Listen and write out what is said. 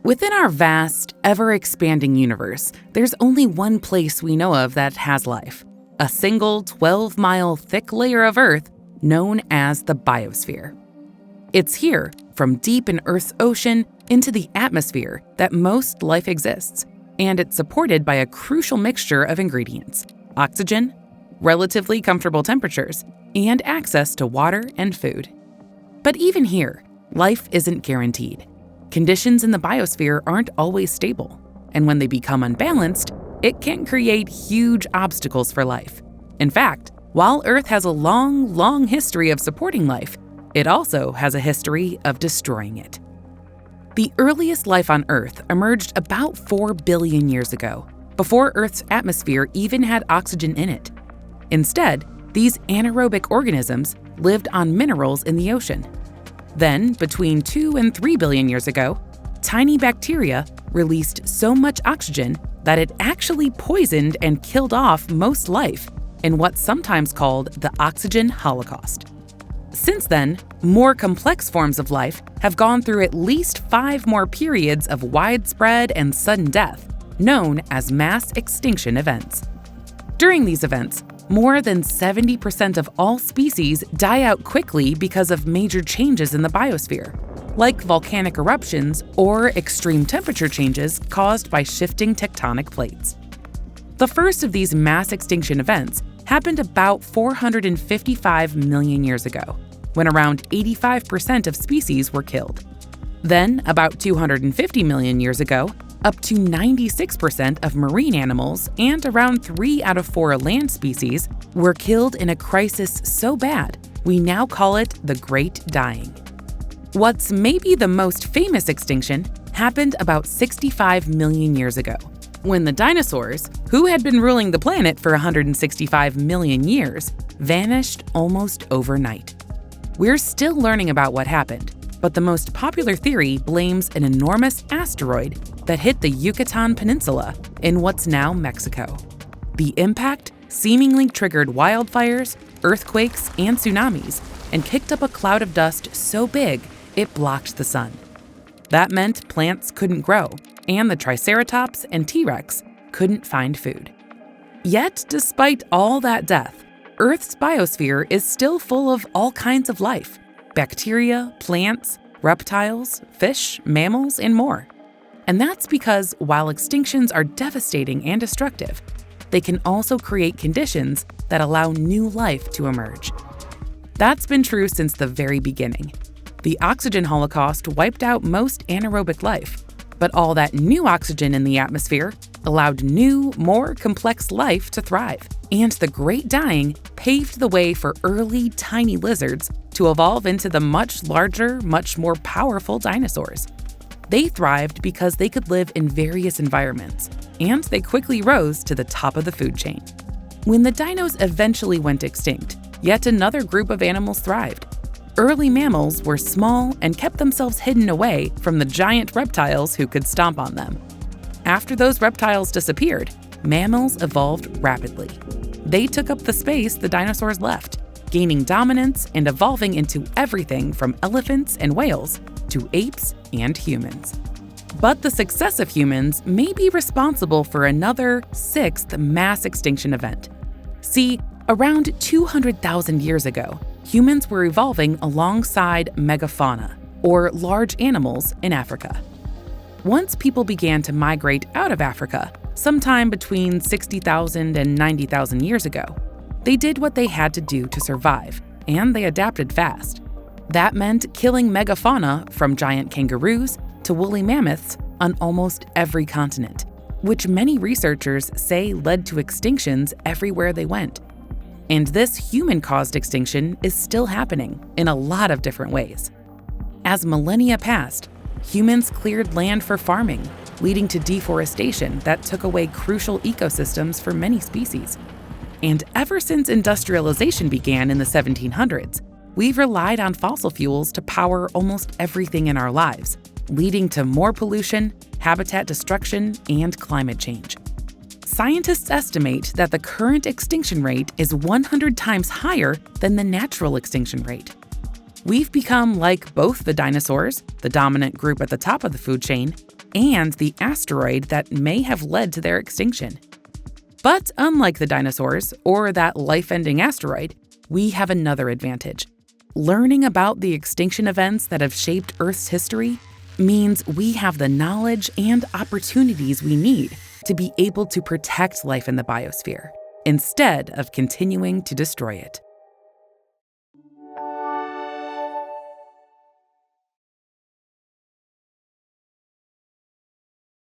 Within our vast, ever-expanding universe, there's only one place we know of that has life, a single 12-mile thick layer of Earth known as the biosphere. It's here, from deep in Earth's ocean into the atmosphere, that most life exists, and it's supported by a crucial mixture of ingredients: oxygen, relatively comfortable temperatures, and access to water and food. But even here, life isn't guaranteed. Conditions in the biosphere aren't always stable, and when they become unbalanced, it can create huge obstacles for life. In fact, while Earth has a long history of supporting life, it also has a history of destroying it. The earliest life on Earth emerged about 4 billion years ago, before Earth's atmosphere even had oxygen in it. Instead, these anaerobic organisms lived on minerals in the ocean. Then, between 2 and 3 billion years ago, tiny bacteria released so much oxygen that it actually poisoned and killed off most life in what's sometimes called the oxygen holocaust. Since then, more complex forms of life have gone through at least 5 more periods of widespread and sudden death, known as mass extinction events. During these events, more than 70% of all species die out quickly because of major changes in the biosphere, like volcanic eruptions or extreme temperature changes caused by shifting tectonic plates. The first of these mass extinction events happened about 455 million years ago, when around 85% of species were killed. Then, about 250 million years ago, up to 96% of marine animals and around 3 out of 4 land species were killed in a crisis so bad, we now call it the Great Dying. What's maybe the most famous extinction happened about 65 million years ago, when the dinosaurs, who had been ruling the planet for 165 million years, vanished almost overnight. We're still learning about what happened, but the most popular theory blames an enormous asteroid that hit the Yucatan Peninsula in what's now Mexico. The impact seemingly triggered wildfires, earthquakes, and tsunamis, and kicked up a cloud of dust so big it blocked the sun. That meant plants couldn't grow, and the Triceratops and T-Rex couldn't find food. Yet, despite all that death, Earth's biosphere is still full of all kinds of life: bacteria, plants, reptiles, fish, mammals, and more. And that's because while extinctions are devastating and destructive, they can also create conditions that allow new life to emerge. That's been true since the very beginning. The oxygen holocaust wiped out most anaerobic life, but all that new oxygen in the atmosphere allowed new, more complex life to thrive. And the Great Dying paved the way for early, tiny lizards to evolve into the much larger, much more powerful dinosaurs. They thrived because they could live in various environments, and they quickly rose to the top of the food chain. When the dinos eventually went extinct, yet another group of animals thrived. Early mammals were small and kept themselves hidden away from the giant reptiles who could stomp on them. After those reptiles disappeared, mammals evolved rapidly. They took up the space the dinosaurs left, gaining dominance and evolving into everything from elephants and whales to apes and humans. But the success of humans may be responsible for another 6th mass extinction event. See, around 200,000 years ago, humans were evolving alongside megafauna, or large animals, in Africa. Once people began to migrate out of Africa, sometime between 60,000 and 90,000 years ago, they did what they had to do to survive, and they adapted fast. That meant killing megafauna from giant kangaroos to woolly mammoths on almost every continent, which many researchers say led to extinctions everywhere they went. And this human-caused extinction is still happening in a lot of different ways. As millennia passed, humans cleared land for farming, leading to deforestation that took away crucial ecosystems for many species. And ever since industrialization began in the 1700s, we've relied on fossil fuels to power almost everything in our lives, leading to more pollution, habitat destruction, and climate change. Scientists estimate that the current extinction rate is 100 times higher than the natural extinction rate. We've become like both the dinosaurs, the dominant group at the top of the food chain, and the asteroid that may have led to their extinction. But unlike the dinosaurs or that life-ending asteroid, we have another advantage. Learning about the extinction events that have shaped Earth's history means we have the knowledge and opportunities we need to be able to protect life in the biosphere, instead of continuing to destroy it.